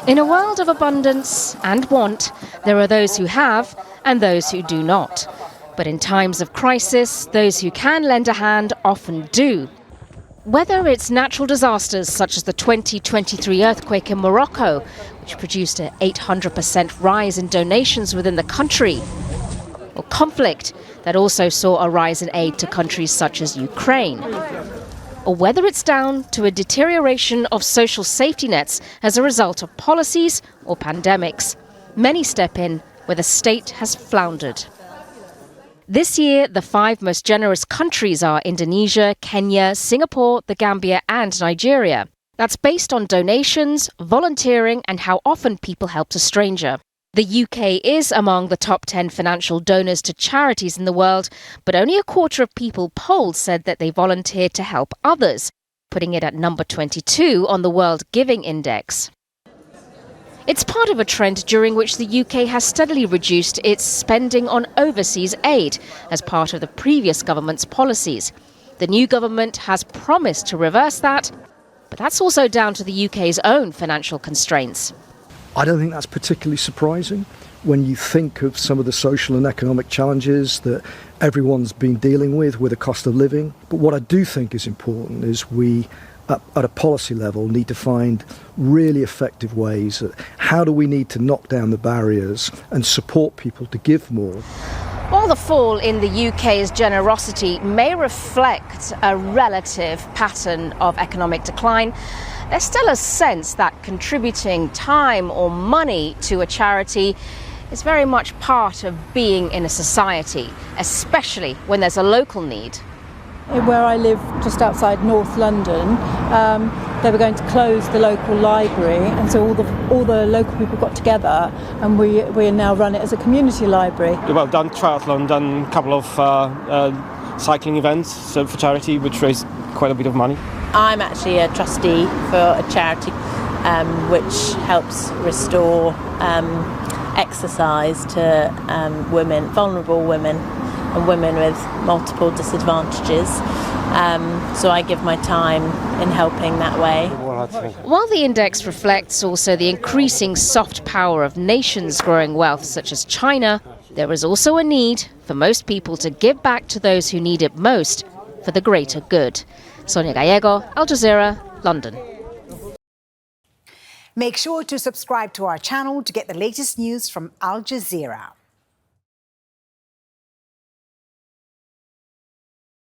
In a world of abundance and want, there are those who have and those who do not. But in times of crisis, those who can lend a hand often do. Whether it's natural disasters such as the 2023 earthquake in Morocco, which produced an 800% rise in donations within the country, or conflict that also saw a rise in aid to countries such as Ukraine, or whether it's down to a deterioration of social safety nets as a result of policies or pandemics, many step in where the state has floundered. This year, the 5 most generous countries are Indonesia, Kenya, Singapore, the Gambia and Nigeria. That's based on donations, volunteering and how often people help a stranger. The UK is among the top 10 financial donors to charities in the world, but only a quarter of people polled said that they volunteered to help others, putting it at number 22 on the World Giving Index. It's part of a trend during which the UK has steadily reduced its spending on overseas aid as part of the previous government's policies. The new government has promised to reverse that, but that's also down to the UK's own financial constraints. I don't think that's particularly surprising when you think of some of the social and economic challenges that everyone's been dealing with the cost of living. But what I do think is important is we, at a policy level, need to find really effective ways. How do we need to knock down the barriers and support people to give more? While the fall in the UK's generosity may reflect a relative pattern of economic decline, there's still a sense that contributing time or money to a charity is very much part of being in a society, especially when there's a local need. Where I live, just outside North London, they were going to close the local library, and so all the local people got together, and we now run it as a community library. Well, done triathlon, done a couple of cycling events for charity, which raised quite a bit of money. I'm actually a trustee for a charity which helps restore exercise to women, vulnerable women, and women with multiple disadvantages. So I give my time in helping that way. While the index reflects also the increasing soft power of nations growing wealth such as China, there is also a need for most people to give back to those who need it most for the greater good. Sonia Gallego, Al Jazeera, London. Make sure to subscribe to our channel to get the latest news from Al Jazeera.